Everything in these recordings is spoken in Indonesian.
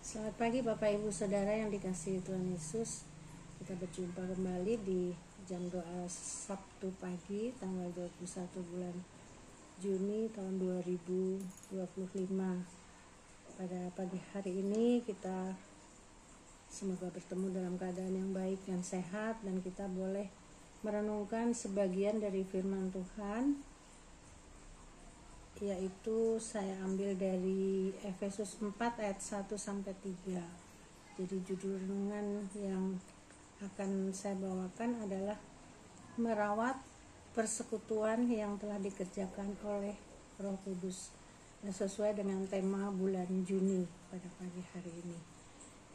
Selamat pagi Bapak Ibu Saudara yang dikasihi Tuhan Yesus. Kita berjumpa kembali di jam doa Sabtu pagi tanggal 21 bulan Juni tahun 2025. Pada pagi hari ini kita semoga bertemu dalam keadaan yang baik dan sehat, dan kita boleh merenungkan sebagian dari firman Tuhan, yaitu saya ambil dari Efesus 4 ayat 1 sampai 3. Jadi judul renungan yang akan saya bawakan adalah merawat persekutuan yang telah dikerjakan oleh Roh Kudus. Dan sesuai dengan tema bulan Juni pada pagi hari ini.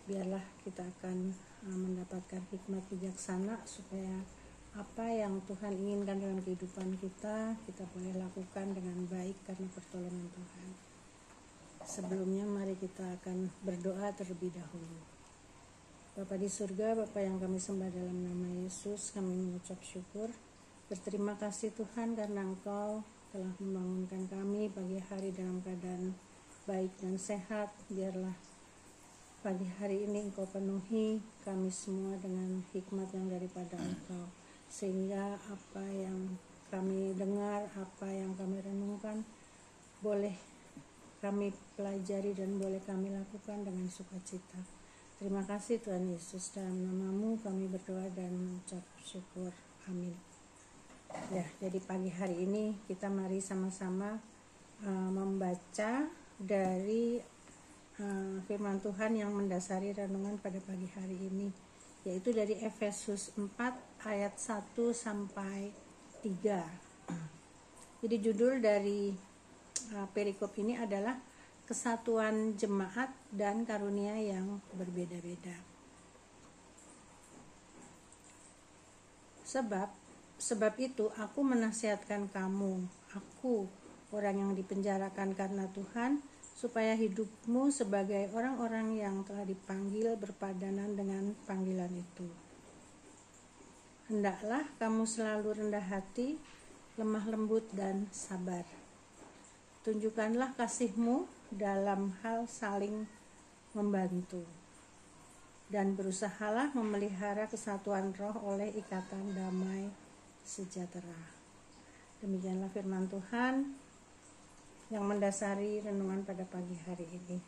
Biarlah kita akan mendapatkan hikmat bijaksana supaya apa yang Tuhan inginkan dalam kehidupan kita boleh lakukan dengan baik karena pertolongan Tuhan. Sebelumnya mari kita akan berdoa terlebih dahulu. Bapa di surga, Bapa yang kami sembah dalam nama Yesus, kami mengucap syukur. Berterima kasih Tuhan karena Engkau telah membangunkan kami pagi hari dalam keadaan baik dan sehat. Biarlah pagi hari ini Engkau penuhi kami semua dengan hikmat yang daripada Engkau, sehingga apa yang kami dengar, apa yang kami renungkan boleh kami pelajari dan boleh kami lakukan dengan sukacita. Terima kasih Tuhan Yesus, dalam nama-Mu kami berdoa dan mengucap syukur. Amin. Ya, jadi pagi hari ini kita mari sama-sama membaca dari firman Tuhan yang mendasari renungan pada pagi hari ini, yaitu dari Efesus 4 ayat 1 sampai 3. Jadi judul dari perikop ini adalah kesatuan jemaat dan karunia yang berbeda-beda. Sebab itu aku menasihatkan kamu, aku orang yang dipenjarakan karena Tuhan, supaya hidupmu sebagai orang-orang yang telah dipanggil berpadanan dengan panggilan itu. Hendaklah kamu selalu rendah hati, lemah lembut dan sabar. Tunjukkanlah kasihmu dalam hal saling membantu, dan berusahalah memelihara kesatuan roh oleh ikatan damai sejahtera. Demikianlah firman Tuhan yang mendasari renungan pada pagi hari ini.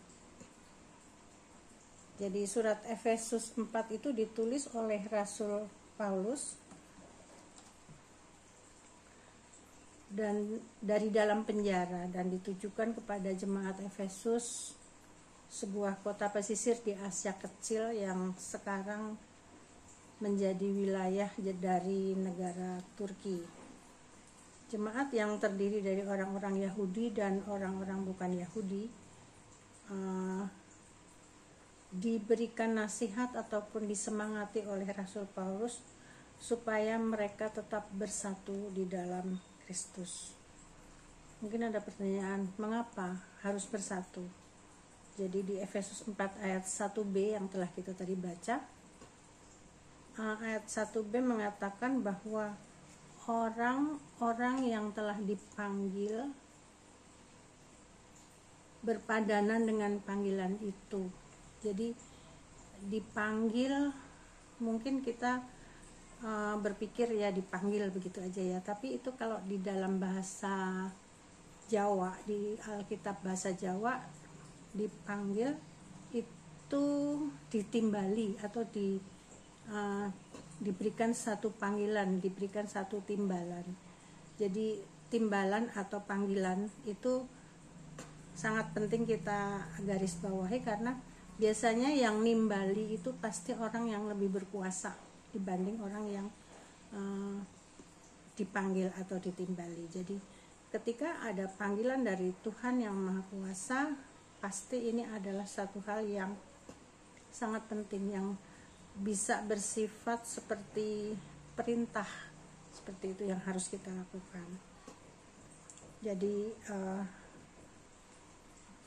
Jadi surat Efesus 4 itu ditulis oleh Rasul Paulus dan dari dalam penjara, dan ditujukan kepada jemaat Efesus, sebuah kota pesisir di Asia Kecil yang sekarang menjadi wilayah dari negara Turki. Jemaat yang terdiri dari orang-orang Yahudi dan orang-orang bukan Yahudi diberikan nasihat ataupun disemangati oleh Rasul Paulus supaya mereka tetap bersatu di dalam Kristus. Mungkin ada pertanyaan, mengapa harus bersatu? Jadi di Efesus 4 ayat 1b yang telah kita tadi baca, ayat 1b mengatakan bahwa orang-orang yang telah dipanggil berpadanan dengan panggilan itu. Jadi dipanggil, mungkin kita berpikir ya dipanggil begitu aja ya, tapi itu kalau di dalam bahasa Jawa, di Alkitab bahasa Jawa, dipanggil itu ditimbali atau diberikan satu panggilan, diberikan satu timbalan. Jadi timbalan atau panggilan itu sangat penting kita garis bawahi, karena biasanya yang nimbali itu pasti orang yang lebih berkuasa dibanding orang yang dipanggil atau ditimbali. Jadi ketika ada panggilan dari Tuhan yang Maha Kuasa, pasti ini adalah satu hal yang sangat penting, yang bisa bersifat seperti perintah, seperti itu yang harus kita lakukan. Jadi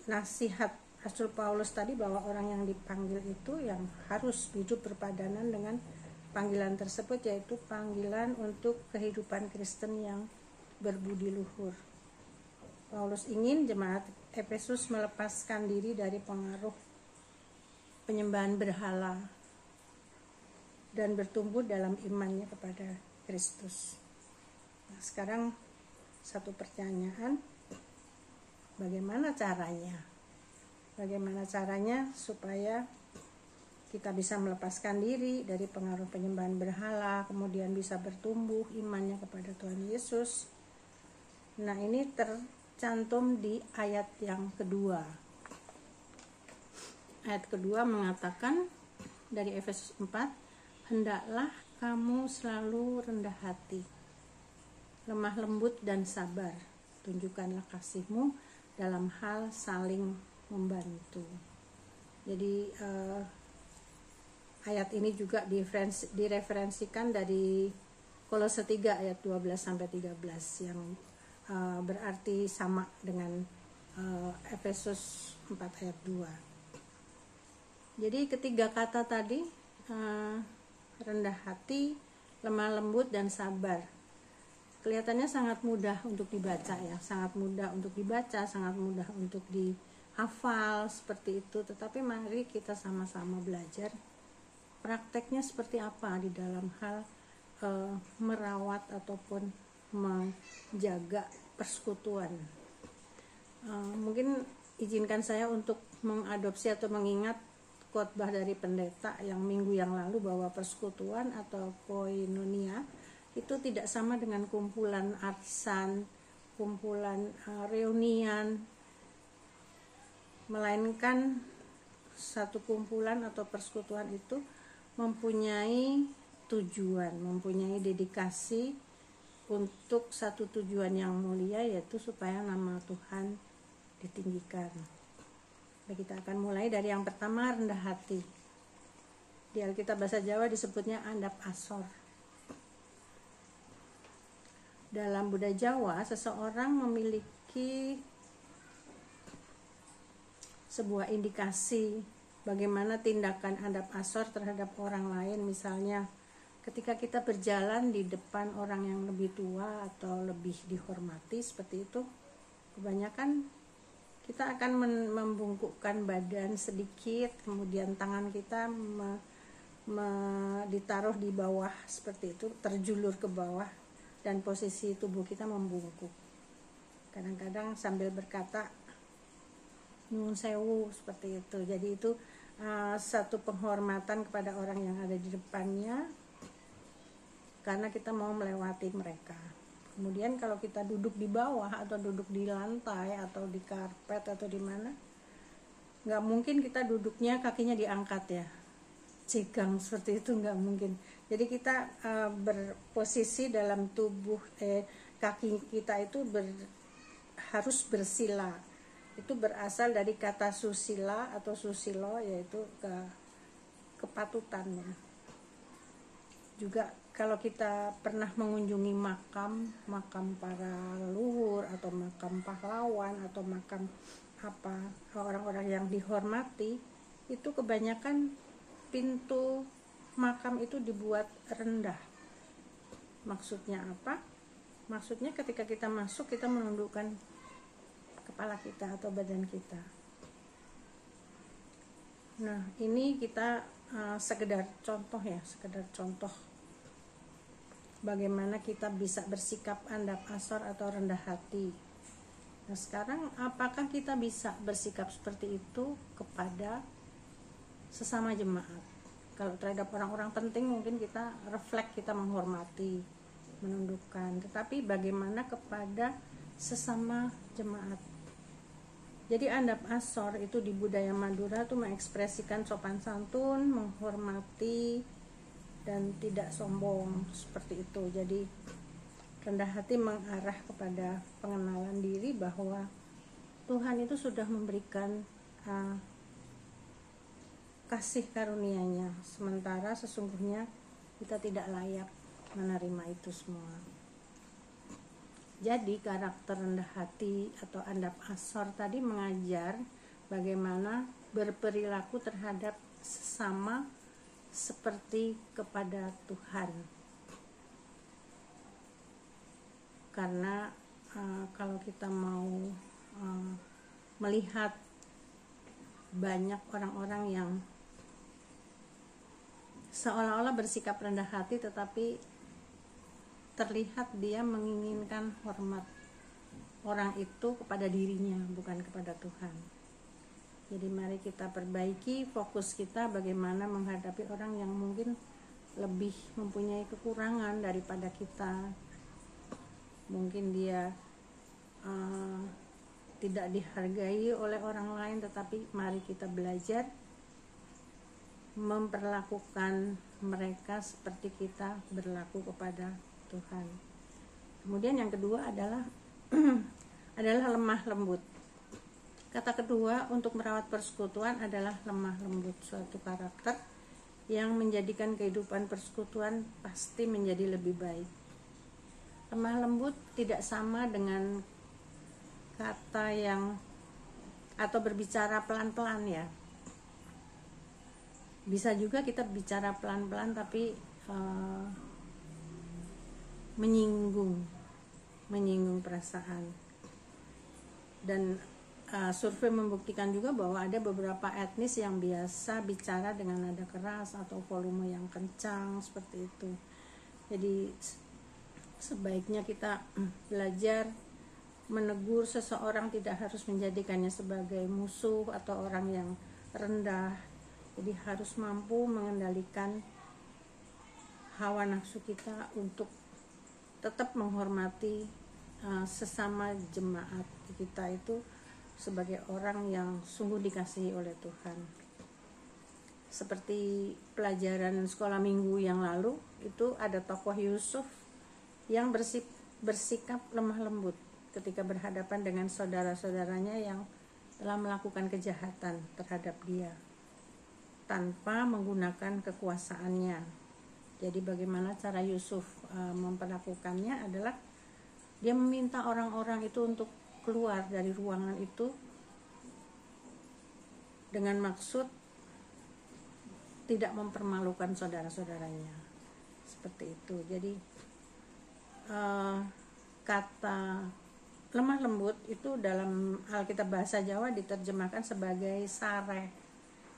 nasihat Rasul Paulus tadi bahwa orang yang dipanggil itu yang harus hidup berpadanan dengan panggilan tersebut, yaitu panggilan untuk kehidupan Kristen yang berbudi luhur. Paulus ingin jemaat Efesus melepaskan diri dari pengaruh penyembahan berhala dan bertumbuh dalam imannya kepada Kristus. Nah, sekarang satu pertanyaan, bagaimana caranya? Bagaimana caranya supaya kita bisa melepaskan diri dari pengaruh penyembahan berhala, kemudian bisa bertumbuh imannya kepada Tuhan Yesus? Nah, ini tercantum di ayat yang kedua. Ayat kedua mengatakan dari Efesus 4, hendaklah kamu selalu rendah hati, lemah lembut dan sabar. Tunjukkanlah kasihmu dalam hal saling membantu. Jadi ayat ini juga direferensikan dari Kolose 3 ayat 12-13 yang berarti sama dengan Efesus 4 ayat 2. Jadi ketiga kata tadi, rendah hati, lemah lembut, dan sabar, kelihatannya sangat mudah untuk dibaca ya, sangat mudah untuk dibaca, sangat mudah untuk dihafal seperti itu. Tetapi mari kita sama-sama belajar prakteknya seperti apa di dalam hal merawat ataupun menjaga persekutuan. Mungkin izinkan saya untuk mengadopsi atau mengingat khotbah dari pendeta yang minggu yang lalu, bahwa persekutuan atau koinonia itu tidak sama dengan kumpulan arisan, kumpulan reunian, melainkan satu kumpulan atau persekutuan itu mempunyai tujuan, mempunyai dedikasi untuk satu tujuan yang mulia, yaitu supaya nama Tuhan ditinggikan. Kita akan mulai dari yang pertama, rendah hati. Di Alkitab bahasa Jawa disebutnya andap asor. Dalam budaya Jawa, seseorang memiliki sebuah indikasi bagaimana tindakan andap asor terhadap orang lain. Misalnya ketika kita berjalan di depan orang yang lebih tua atau lebih dihormati seperti itu, kebanyakan kita akan membungkukkan badan sedikit, kemudian tangan kita ditaruh di bawah seperti itu, terjulur ke bawah, dan posisi tubuh kita membungkuk. Kadang-kadang sambil berkata nyuwun sewu seperti itu. Jadi itu satu penghormatan kepada orang yang ada di depannya karena kita mau melewati mereka. Kemudian kalau kita duduk di bawah atau duduk di lantai atau di karpet atau di mana, nggak mungkin kita duduknya kakinya diangkat ya, jegang seperti itu, nggak mungkin. Jadi kita berposisi dalam tubuh, kaki kita itu harus bersila. Itu berasal dari kata susila atau susilo, yaitu kepatutan ya. Juga kalau kita pernah mengunjungi makam para leluhur atau makam pahlawan atau makam orang-orang yang dihormati, itu kebanyakan pintu makam itu dibuat rendah. Maksudnya apa? Maksudnya ketika kita masuk, kita menundukkan kepala kita atau badan kita. Nah, ini kita sekedar contoh bagaimana kita bisa bersikap andap asor atau rendah hati. Nah, sekarang apakah kita bisa bersikap seperti itu kepada sesama jemaat? Kalau terhadap orang-orang penting mungkin kita refleks, kita menghormati, menundukkan. Tetapi bagaimana kepada sesama jemaat? Jadi andap asor itu di budaya Madura itu mengekspresikan sopan santun, menghormati, dan tidak sombong seperti itu. Jadi rendah hati mengarah kepada pengenalan diri bahwa Tuhan itu sudah memberikan kasih karunia-Nya, sementara sesungguhnya kita tidak layak menerima itu semua. Jadi karakter rendah hati atau andap asor tadi mengajar bagaimana berperilaku terhadap sesama seperti kepada Tuhan. Karena kalau kita mau melihat banyak orang-orang yang seolah-olah bersikap rendah hati, tetapi terlihat dia menginginkan hormat orang itu kepada dirinya, bukan kepada Tuhan. Jadi mari kita perbaiki fokus kita bagaimana menghadapi orang yang mungkin lebih mempunyai kekurangan daripada kita. Mungkin dia tidak dihargai oleh orang lain, tetapi mari kita belajar memperlakukan mereka seperti kita berlaku kepada Tuhan. Kemudian yang kedua adalah adalah lemah lembut. Kata kedua untuk merawat persekutuan adalah lemah lembut, suatu karakter yang menjadikan kehidupan persekutuan pasti menjadi lebih baik. Lemah lembut tidak sama dengan kata yang atau berbicara pelan-pelan ya. Bisa juga kita bicara pelan-pelan tapi menyinggung perasaan. Dan survei membuktikan juga bahwa ada beberapa etnis yang biasa bicara dengan nada keras atau volume yang kencang seperti itu. Jadi sebaiknya kita belajar menegur seseorang, tidak harus menjadikannya sebagai musuh atau orang yang rendah. Jadi harus mampu mengendalikan hawa nafsu kita untuk tetap menghormati sesama jemaat kita itu sebagai orang yang sungguh dikasihi oleh Tuhan. Seperti pelajaran sekolah minggu yang lalu, itu ada tokoh Yusuf yang bersikap lemah lembut ketika berhadapan dengan saudara-saudaranya yang telah melakukan kejahatan terhadap dia tanpa menggunakan kekuasaannya. Jadi bagaimana cara Yusuf memperlakukannya adalah dia meminta orang-orang itu untuk keluar dari ruangan itu dengan maksud tidak mempermalukan saudara-saudaranya, seperti itu. Jadi kata lemah lembut itu dalam Alkitab bahasa Jawa diterjemahkan sebagai sare.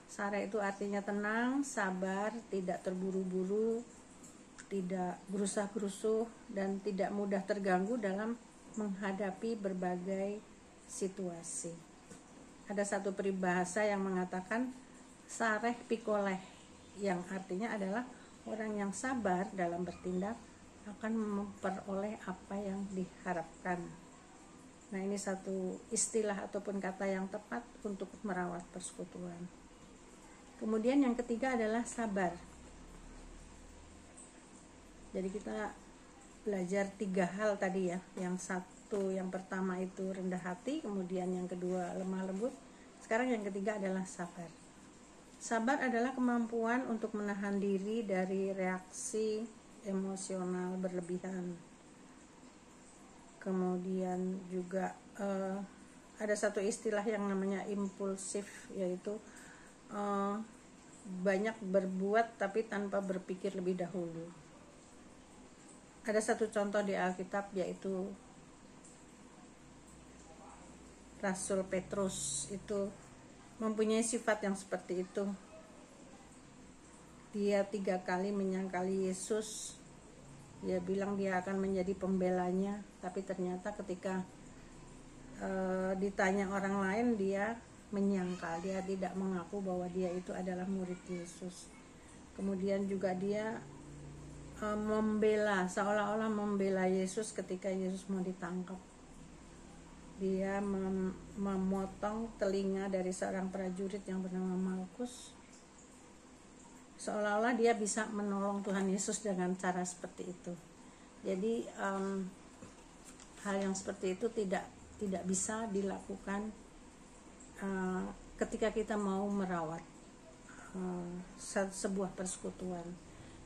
Sare itu artinya tenang, sabar, tidak terburu-buru, tidak gerusa-gerusuh, dan tidak mudah terganggu dalam menghadapi berbagai situasi. Ada satu peribahasa yang mengatakan sareh pikoleh, yang artinya adalah orang yang sabar dalam bertindak akan memperoleh apa yang diharapkan. Nah, ini satu istilah ataupun kata yang tepat untuk merawat persekutuan. Kemudian yang ketiga adalah sabar. Jadi kita belajar 3 hal tadi ya. Yang pertama itu rendah hati, kemudian yang kedua lemah lembut. Sekarang yang ketiga adalah sabar. Sabar adalah kemampuan untuk menahan diri dari reaksi emosional berlebihan. Kemudian juga ada satu istilah yang namanya impulsif, yaitu banyak berbuat tapi tanpa berpikir lebih dahulu. Ada satu contoh di Alkitab, yaitu Rasul Petrus itu mempunyai sifat yang seperti itu. Dia 3 kali menyangkali Yesus. Dia bilang dia akan menjadi pembelanya, tapi ternyata ketika ditanya orang lain, dia menyangkal, dia tidak mengaku bahwa dia itu adalah murid Yesus. Kemudian juga dia membela, seolah-olah membela Yesus ketika Yesus mau ditangkap. Dia memotong telinga dari seorang prajurit yang bernama Malkus, seolah-olah dia bisa menolong Tuhan Yesus dengan cara seperti itu. Jadi hal yang seperti itu tidak bisa dilakukan ketika kita mau merawat sebuah persekutuan.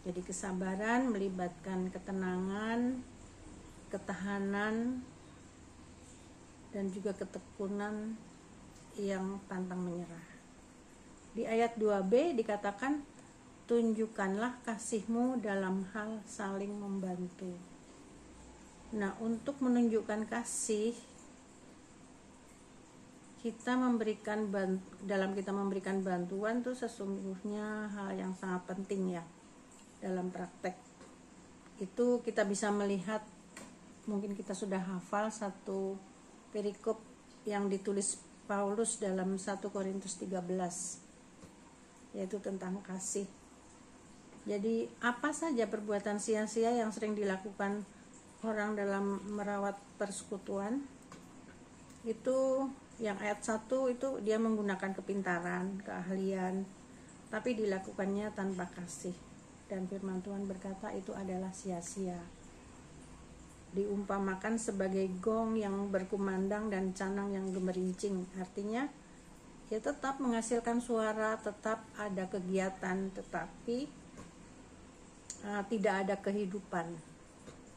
Jadi kesabaran melibatkan ketenangan, ketahanan, dan juga ketekunan yang pantang menyerah. Di ayat 2b dikatakan, tunjukkanlah kasihmu dalam hal saling membantu. Nah, untuk menunjukkan kasih, kita memberikan bantuan itu sesungguhnya hal yang sangat penting ya. dalam praktek. Itu kita bisa melihat, mungkin kita sudah hafal satu perikop yang ditulis Paulus dalam 1 Korintus 13, yaitu tentang kasih. Jadi apa saja perbuatan sia-sia yang sering dilakukan orang dalam merawat persekutuan? Itu yang ayat 1 itu dia menggunakan kepintaran, keahlian, tapi dilakukannya tanpa kasih. Dan firman Tuhan berkata itu adalah sia-sia. Diumpamakan sebagai gong yang berkumandang dan canang yang gemerincing. Artinya ya tetap menghasilkan suara, tetap ada kegiatan, tetapi tidak ada kehidupan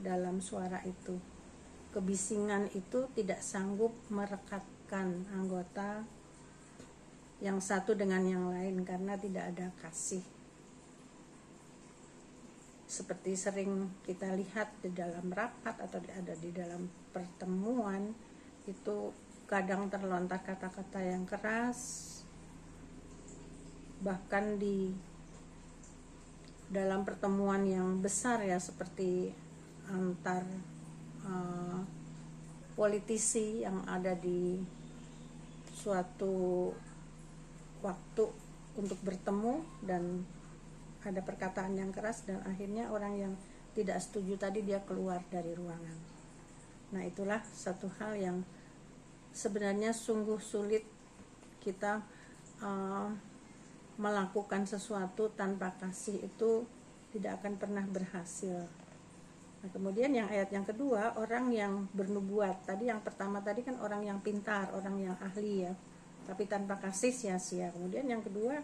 dalam suara itu. Kebisingan itu tidak sanggup merekatkan anggota yang satu dengan yang lain karena tidak ada kasih. Seperti sering kita lihat di dalam rapat atau ada di dalam pertemuan, itu kadang terlontar kata-kata yang keras, bahkan di dalam pertemuan yang besar ya, seperti antar politisi yang ada di suatu waktu untuk bertemu dan ada perkataan yang keras, dan akhirnya orang yang tidak setuju tadi dia keluar dari ruangan. Nah, itulah satu hal yang sebenarnya sungguh sulit kita melakukan sesuatu tanpa kasih, itu tidak akan pernah berhasil. Nah, kemudian yang ayat yang kedua, orang yang bernubuat. Tadi yang pertama tadi kan orang yang pintar, orang yang ahli ya, tapi tanpa kasih sia-sia. Kemudian yang kedua,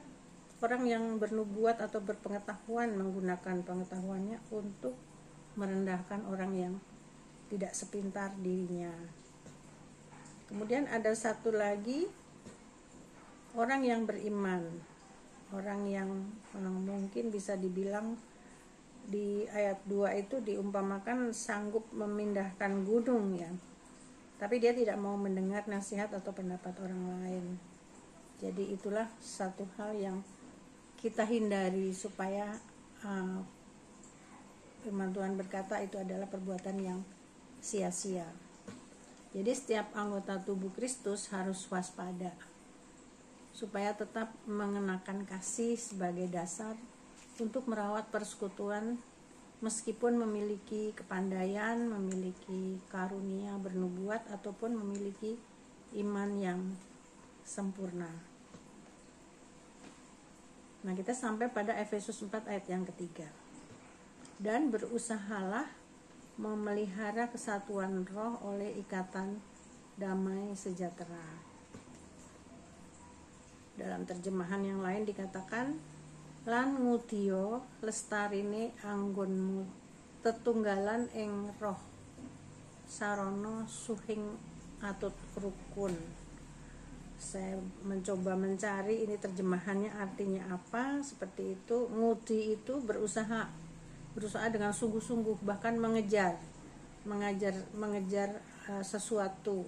orang yang bernubuat atau berpengetahuan, menggunakan pengetahuannya untuk merendahkan orang yang tidak sepintar dirinya. Kemudian ada satu lagi, orang yang beriman, orang yang mungkin bisa dibilang di ayat 2 itu diumpamakan sanggup memindahkan gunung ya, tapi dia tidak mau mendengar nasihat atau pendapat orang lain. Jadi itulah satu hal yang kita hindari supaya firman Tuhan berkata itu adalah perbuatan yang sia-sia. Jadi setiap anggota tubuh Kristus harus waspada supaya tetap mengenakan kasih sebagai dasar untuk merawat persekutuan, meskipun memiliki kepandaian, memiliki karunia bernubuat, ataupun memiliki iman yang sempurna. Nah, kita sampai pada Efesus 4 ayat yang ketiga. Dan berusahalah memelihara kesatuan roh oleh ikatan damai sejahtera. Dalam terjemahan yang lain dikatakan, lan ngudio lestarine anggonmu tetunggalan ing roh sarono suhing atut rukun. Saya mencoba mencari ini terjemahannya artinya apa, seperti itu. Ngudi itu berusaha dengan sungguh-sungguh, bahkan mengejar sesuatu.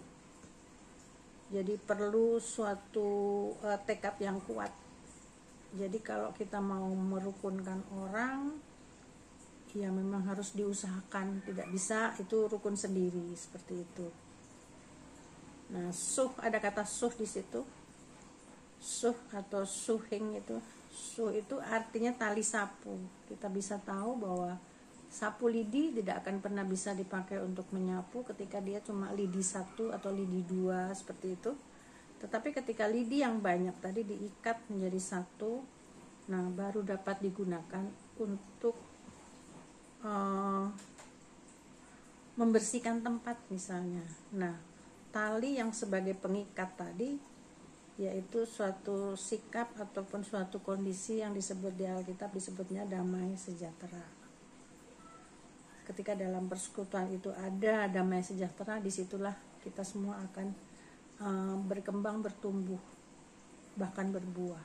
Jadi perlu suatu tekad yang kuat. Jadi kalau kita mau merukunkan orang, ya memang harus diusahakan, tidak bisa itu rukun sendiri seperti itu. Nah, suh, ada kata suh di situ. Suh atau suhing itu. Suh itu artinya tali sapu. Kita bisa tahu bahwa sapu lidi tidak akan pernah bisa dipakai untuk menyapu ketika dia cuma lidi 1 atau lidi 2 seperti itu. Tetapi ketika lidi yang banyak tadi diikat menjadi satu, nah baru dapat digunakan untuk membersihkan tempat misalnya. Nah, tali yang sebagai pengikat tadi yaitu suatu sikap ataupun suatu kondisi yang disebut di Alkitab disebutnya damai sejahtera. Ketika dalam persekutuan itu ada damai sejahtera, disitulah kita semua akan berkembang, bertumbuh, bahkan berbuah.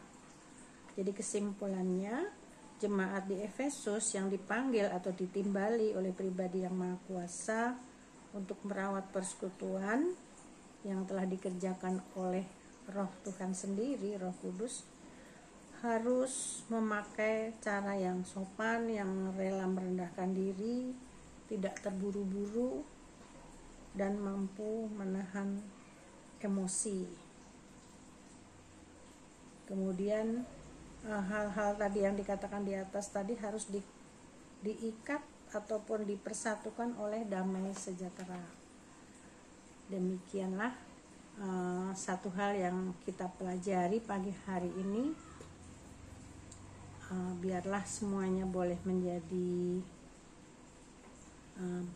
Jadi kesimpulannya, jemaat di Efesus yang dipanggil atau ditimbali oleh pribadi yang maha kuasa untuk merawat persekutuan yang telah dikerjakan oleh Roh Tuhan sendiri, Roh Kudus, harus memakai cara yang sopan, yang rela merendahkan diri, tidak terburu-buru, dan mampu menahan emosi. Kemudian hal-hal tadi yang dikatakan di atas tadi harus diikat ataupun dipersatukan oleh damai sejahtera. Demikianlah satu hal yang kita pelajari pagi hari ini. Biarlah semuanya boleh menjadi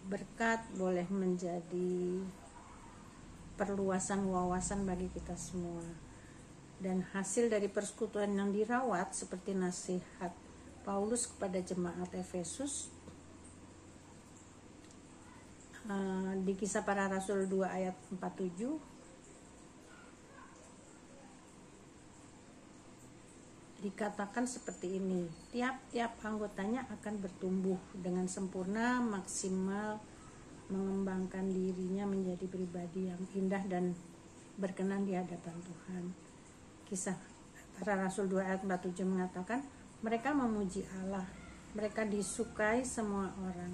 berkat, boleh menjadi perluasan wawasan bagi kita semua. Dan hasil dari persekutuan yang dirawat seperti nasihat Paulus kepada jemaat Efesus di Kisah Para Rasul 2 ayat 47 dikatakan seperti ini, tiap-tiap anggotanya akan bertumbuh dengan sempurna, maksimal, mengembangkan dirinya menjadi pribadi yang indah dan berkenan di hadapan Tuhan. Kisah Para Rasul 2 ayat 47 mengatakan, mereka memuji Allah, mereka disukai semua orang,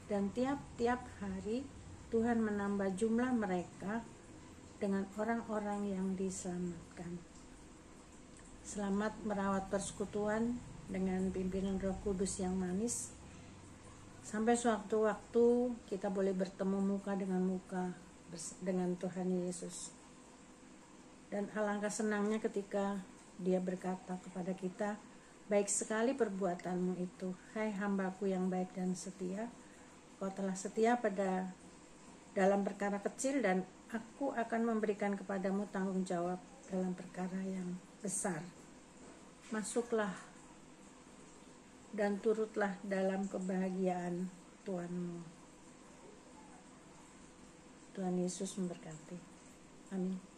dan tiap-tiap hari Tuhan menambah jumlah mereka dengan orang-orang yang diselamatkan. Selamat merawat persekutuan dengan pimpinan Roh Kudus yang manis. Sampai suatu waktu kita boleh bertemu muka dengan muka dengan Tuhan Yesus. Dan alangkah senangnya ketika Dia berkata kepada kita, baik sekali perbuatanmu itu, hai hambaku yang baik dan setia. Kau telah setia dalam perkara kecil, dan aku akan memberikan kepadamu tanggung jawab dalam perkara yang besar. Masuklah dan turutlah dalam kebahagiaan Tuhanmu. Tuhan Yesus memberkati. Amin.